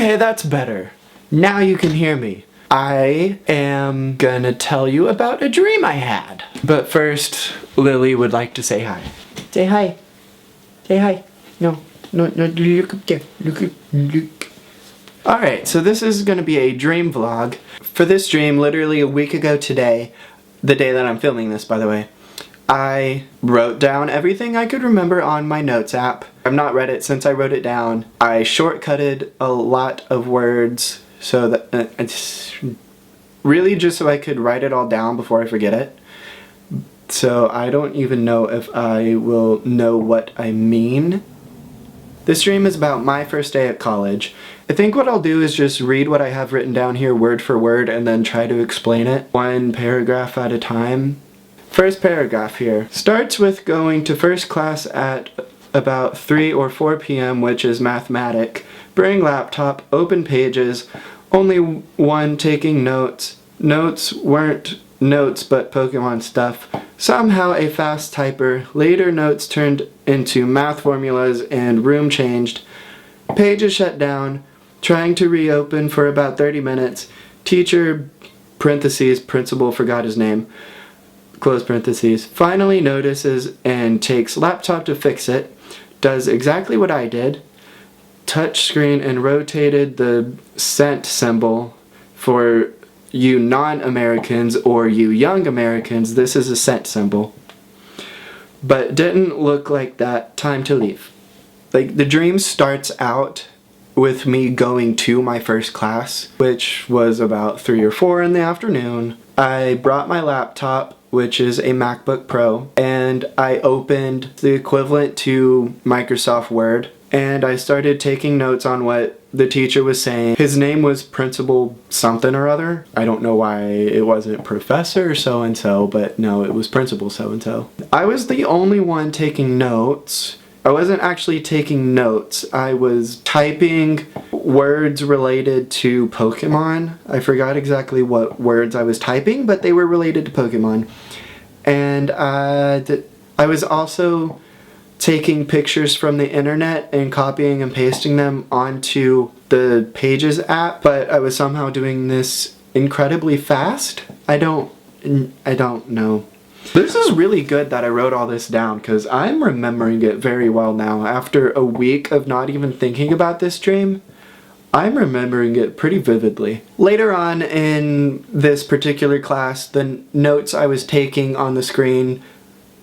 Okay, that's better. Now you can hear me. I am gonna tell you about a dream I had. But first, Lily would like to say hi. Say hi. Say hi. No, look up there. Look. Alright, so this is gonna be a dream vlog. For this dream, literally a week ago today, the day that I'm filming this, by the way, I wrote down everything I could remember on my notes app. I've not read it since I wrote it down. I shortcutted a lot of words so that it's really just so I could write it all down before I forget it. So I don't even know if I will know what I mean. This dream is about my first day at college. I think what I'll do is just read what I have written down here word for word and then try to explain it one paragraph at a time. First paragraph here starts with going to first class at about 3 or 4 p.m., which is mathematic. Bring laptop, open pages, only one taking notes. Notes weren't notes but Pokemon stuff. Somehow a fast typer. Later notes turned into math formulas and room changed. Pages shut down. Trying to reopen for about 30 minutes. Teacher, parentheses, principal, forgot his name, close parentheses, finally notices and takes laptop to fix it. Does exactly what I did. Touch screen and rotated the cent symbol. For you non-Americans or you young Americans, this is a cent symbol. But didn't look like that. Time to leave. Like, the dream starts out with me going to my first class, which was about 3 or 4 in the afternoon. I brought my laptop, which is a MacBook Pro, and I opened the equivalent to Microsoft Word, and I started taking notes on what the teacher was saying. His name was Principal something or other. I don't know why it wasn't Professor so-and-so, but no, it was Principal so-and-so. I was the only one taking notes. I wasn't actually taking notes. I was typing words related to Pokemon. I forgot exactly what words I was typing, but they were related to Pokemon. And I was also taking pictures from the internet and copying and pasting them onto the Pages app, but I was somehow doing this incredibly fast. I don't know. This is really good that I wrote all this down because I'm remembering it very well now. After a week of not even thinking about this dream, I'm remembering it pretty vividly. Later on in this particular class, the notes I was taking on the screen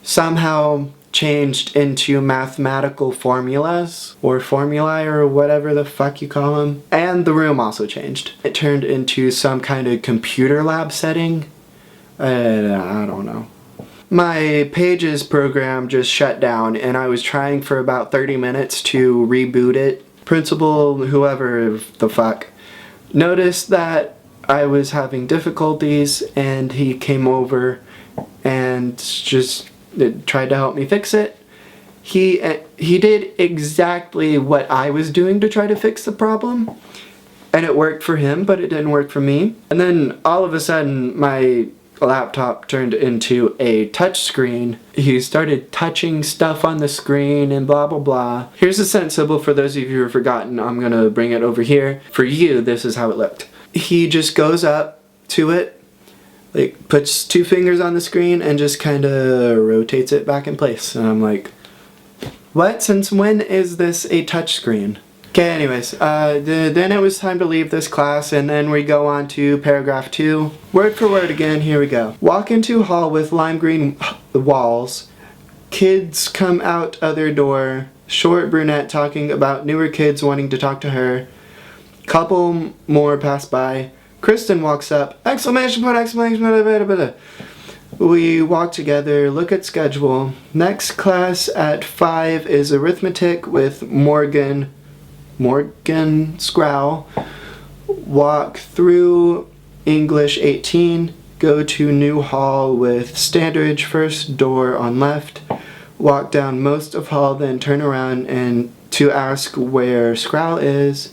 somehow changed into mathematical formulas, or formulae, or whatever the fuck you call them. And the room also changed. It turned into some kind of computer lab setting. I don't know. My Pages program just shut down and I was trying for about 30 minutes to reboot it. Principal, whoever the fuck, noticed that I was having difficulties and he came over and just tried to help me fix it. He did exactly what I was doing to try to fix the problem, and it worked for him, but it didn't work for me. And then all of a sudden my laptop turned into a touch screen. He started touching stuff on the screen and blah blah blah. Here's the cent symbol for those of you who have forgotten. I'm gonna bring it over here. For you, this is how it looked. He just goes up to it, like puts 2 fingers on the screen and just kinda rotates it back in place. And I'm like, what? Since when is this a touch screen? Okay, anyways, then it was time to leave this class, and then we go on to paragraph 2. Word for word again, here we go. Walk into hall with lime green walls. Kids come out other door. Short brunette talking about newer kids wanting to talk to her. Couple more pass by. Kristen walks up. Exclamation point, exclamation point, blah, blah, blah. We walk together, look at schedule. Next class at 5 is arithmetic with Morgan Scrowl. Walk through English 18. Go to new hall with Standridge, first door on left. Walk down most of hall, then turn around and to ask where Scrowl is.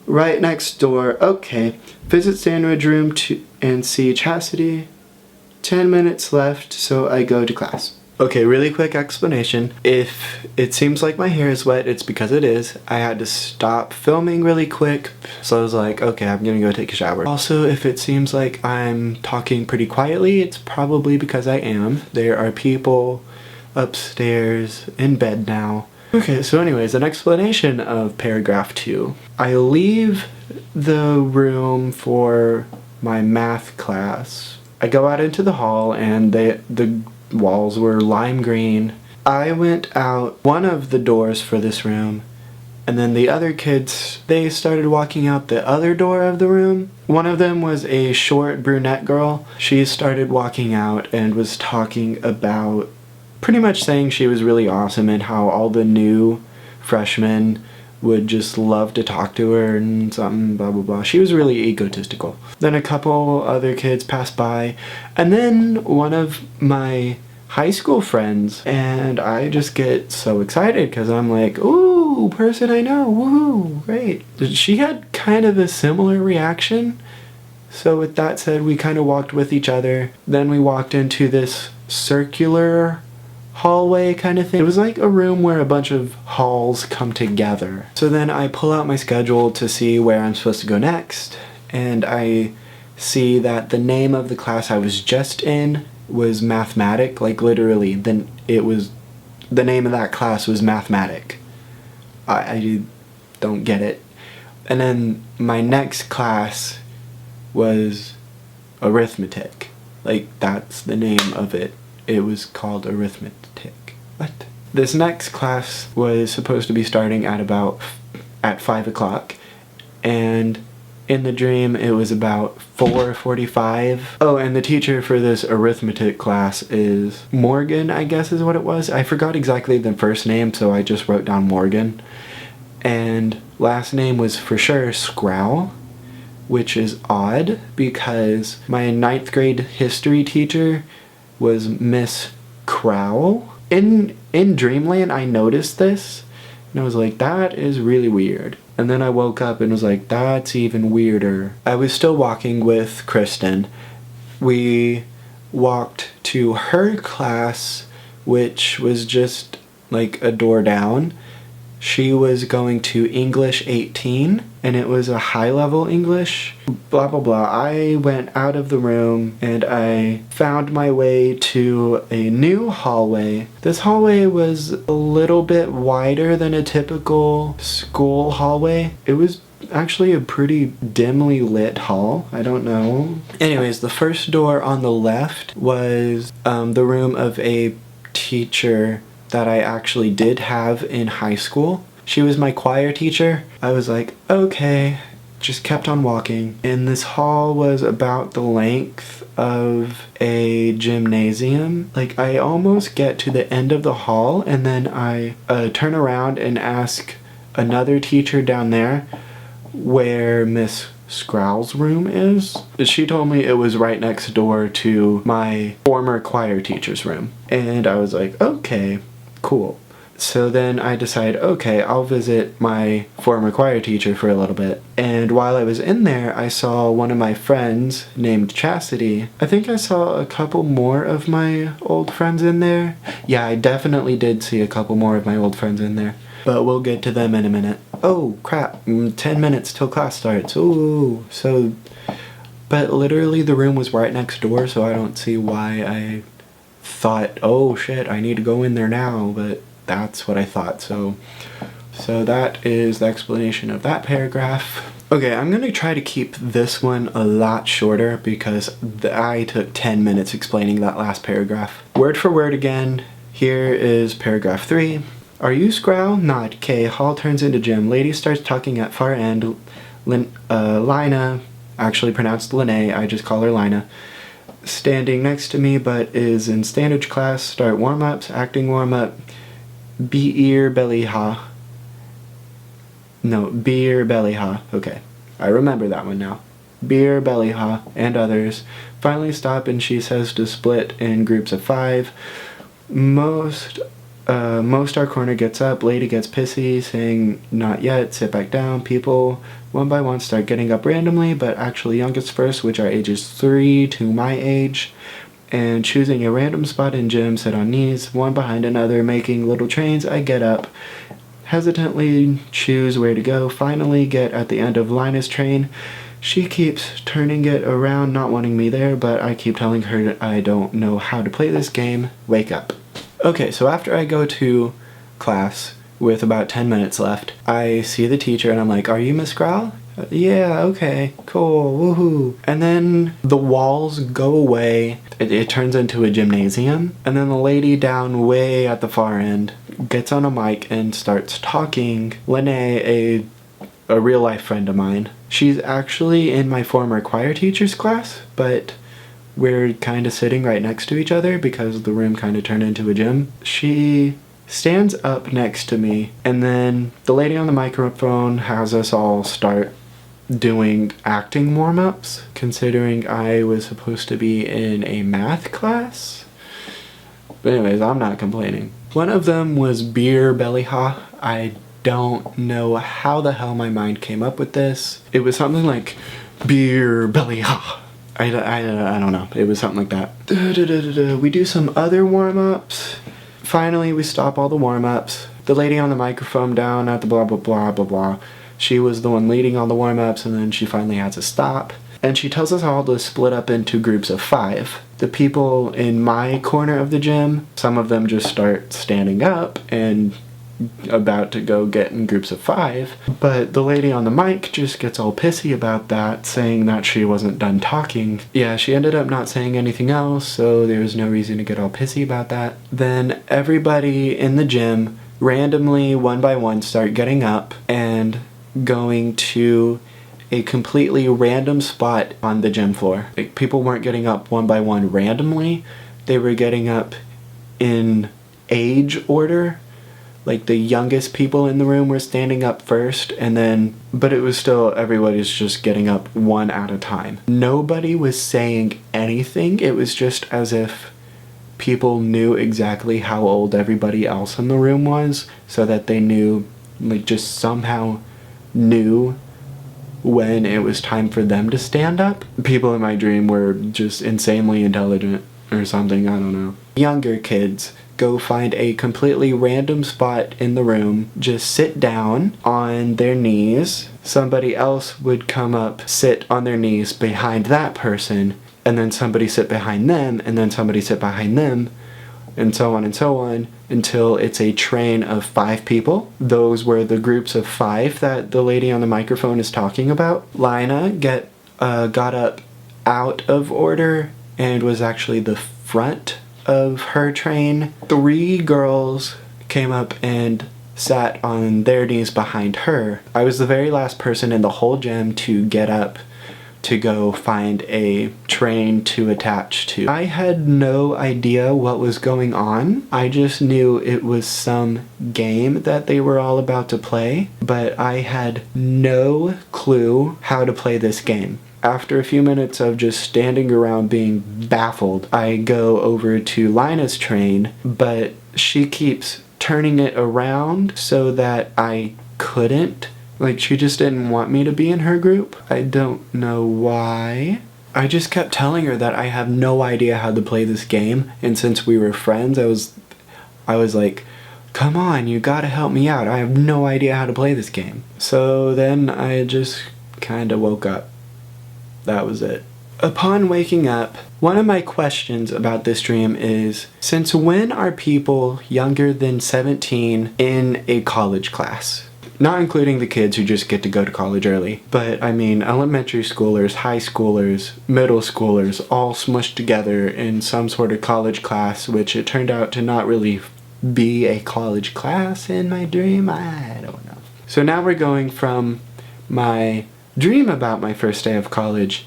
Right next door. Okay. Visit Standridge room and see Chastity. 10 minutes left, so I go to class. Okay, really quick explanation. If it seems like my hair is wet, it's because it is. I had to stop filming really quick, so I was like, okay, I'm gonna go take a shower. Also, if it seems like I'm talking pretty quietly, it's probably because I am. There are people upstairs in bed now. Okay, so anyways, an explanation of paragraph 2. I leave the room for my math class. I go out into the hall and the walls were lime green. I went out one of the doors for this room, and then the other kids, they started walking out the other door of the room. One of them was a short brunette girl. She started walking out and was talking about, pretty much saying she was really awesome and how all the new freshmen would just love to talk to her and something, blah blah blah. She was really egotistical. Then a couple other kids passed by, and then one of my high school friends, and I just get so excited because I'm like, ooh, person I know, woohoo, great. She had kind of a similar reaction. So with that said, we kind of walked with each other. Then we walked into this circular hallway kind of thing. It was like a room where a bunch of halls come together. So then I pull out my schedule to see where I'm supposed to go next, and I see that the name of the class I was just in was mathematic. Like literally, then it was, the name of that class was mathematic. I don't get it. And then my next class was arithmetic. Like that's the name of it. It was called arithmetic. What? This next class was supposed to be starting at 5 o'clock, and in the dream it was about 4:45. Oh, and the teacher for this arithmetic class is Morgan, I guess is what it was. I forgot exactly the first name, so I just wrote down Morgan. And last name was for sure Scrowl, which is odd because my 9th grade history teacher was Miss Crowell. In Dreamland, I noticed this, and I was like, that is really weird. And then I woke up and was like, that's even weirder. I was still walking with Kristen. We walked to her class, which was just like a door down. She was going to English 18, and it was a high-level English, blah blah blah. I went out of the room and I found my way to a new hallway. This hallway was a little bit wider than a typical school hallway. It was actually a pretty dimly lit hall. I don't know. Anyways, the first door on the left was the room of a teacher that I actually did have in high school. She was my choir teacher. I was like, okay, just kept on walking. And this hall was about the length of a gymnasium. Like I almost get to the end of the hall, and then I turn around and ask another teacher down there where Miss Scrowl's room is. She told me it was right next door to my former choir teacher's room. And I was like, okay, cool. So then I decided, okay, I'll visit my former choir teacher for a little bit. And while I was in there, I saw one of my friends named Chastity. I think I saw a couple more of my old friends in there. Yeah, I definitely did see a couple more of my old friends in there. But we'll get to them in a minute. Oh, crap. 10 minutes till class starts. Ooh, so... But literally the room was right next door, so I don't see why I thought, oh shit, I need to go in there now, but that's what I thought. So that is the explanation of that paragraph. Okay, I'm gonna try to keep this one a lot shorter because I took 10 minutes explaining that last paragraph. Word for word again, here is paragraph 3. Are you Scrowl? Nod. K. Hall turns into gym. Lady starts talking at far end. Lina, actually pronounced Lene, I just call her Lina, standing next to me but is in standard class. Start warm-ups, acting warm-up. Beer belly ha. No, beer belly ha. Okay, I remember that one now. Beer belly ha and others. Finally stop and she says to split in groups of 5. Most our corner gets up. Lady gets pissy, saying not yet, sit back down. People one by one start getting up randomly, but actually youngest first, which are ages 3 to my age. and choosing a random spot in gym, sit on knees, one behind another, making little trains. I get up, hesitantly choose where to go, finally get at the end of Lina's train. She keeps turning it around, not wanting me there, but I keep telling her I don't know how to play this game. Wake up. Okay, so after I go to class with about 10 minutes left, I see the teacher and I'm like, "Are you Miss Growl?" "Yeah, okay, cool, woohoo." And then the walls go away, it turns into a gymnasium, and then the lady down way at the far end gets on a mic and starts talking. Lene, a real life friend of mine, she's actually in my former choir teacher's class, but we're kind of sitting right next to each other because the room kind of turned into a gym. She stands up next to me, and then the lady on the microphone has us all start doing acting warm-ups, considering I was supposed to be in a math class. But anyways, I'm not complaining. One of them was beer belly ha. I don't know how the hell my mind came up with this. It was something like beer belly ha. I don't know. It was something like that. We do some other warm-ups. Finally, we stop all the warm-ups. The lady on the microphone down at the blah blah blah blah blah, she was the one leading all the warm-ups, and then she finally had to stop. And she tells us all to split up into groups of 5. The people in my corner of the gym, some of them just start standing up and about to go get in groups of 5. But the lady on the mic just gets all pissy about that, saying that she wasn't done talking. Yeah, she ended up not saying anything else, so there was no reason to get all pissy about that. Then everybody in the gym randomly, one by one, start getting up and going to a completely random spot on the gym floor. Like, people weren't getting up one by one randomly, they were getting up in age order. Like, the youngest people in the room were standing up first, and then, but it was still, everybody's just getting up one at a time. Nobody was saying anything. It was just as if people knew exactly how old everybody else in the room was, so that they knew, like, just somehow knew when it was time for them to stand up. People in my dream were just insanely intelligent or something, I don't know. Younger kids go find a completely random spot in the room, just sit down on their knees. Somebody else would come up, sit on their knees behind that person, and then somebody sit behind them, and then somebody sit behind them, and so on, until it's a train of 5 people. Those were the groups of 5 that the lady on the microphone is talking about. Lina got up out of order and was actually the front of her train. 3 girls came up and sat on their knees behind her. I was the very last person in the whole gym to get up to go find a train to attach to. I had no idea what was going on. I just knew it was some game that they were all about to play, but I had no clue how to play this game. After a few minutes of just standing around being baffled, I go over to Lina's train, but she keeps turning it around so that I couldn't. Like, she just didn't want me to be in her group. I don't know why. I just kept telling her that I have no idea how to play this game, and since we were friends, I was like, "Come on, you gotta help me out. I have no idea how to play this game." So then I just kinda woke up. That was it. Upon waking up, one of my questions about this dream is, since when are people younger than 17 in a college class? Not including the kids who just get to go to college early, but I mean elementary schoolers, high schoolers, middle schoolers, all smushed together in some sort of college class, which it turned out to not really be a college class in my dream. I don't know. So now we're going from my dream about my first day of college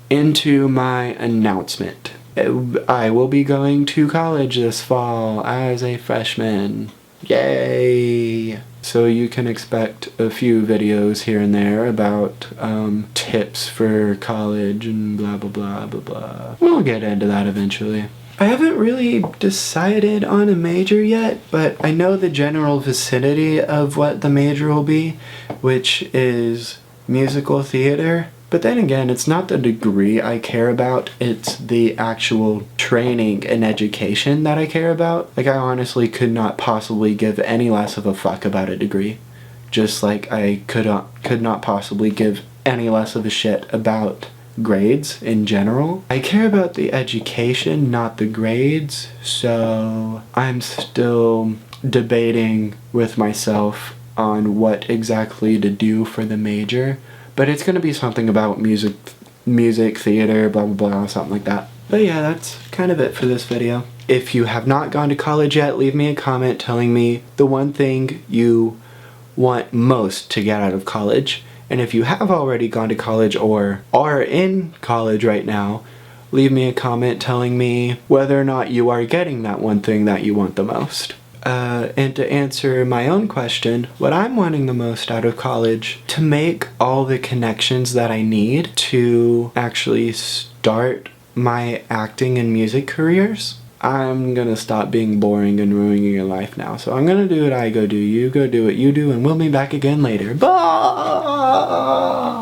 into my announcement. I will be going to college this fall as a freshman. Yay! So you can expect a few videos here and there about tips for college and blah blah blah blah blah. We'll get into that eventually. I haven't really decided on a major yet, but I know the general vicinity of what the major will be, which is musical theater. But then again, it's not the degree I care about, it's the actual training and education that I care about. Like, I honestly could not possibly give any less of a fuck about a degree. Just like I could not possibly give any less of a shit about grades in general. I care about the education, not the grades, so I'm still debating with myself on what exactly to do for the major, but it's gonna be something about music, theater, blah blah blah, something like that. But yeah, that's kind of it for this video. If you have not gone to college yet, leave me a comment telling me the one thing you want most to get out of college. And if you have already gone to college or are in college right now, leave me a comment telling me whether or not you are getting that one thing that you want the most. And to answer my own question, what I'm wanting the most out of college, to make all the connections that I need to actually start my acting and music careers. I'm gonna stop being boring and ruining your life now. So I'm gonna do what I go do, you go do what you do, and we'll be back again later. Bye!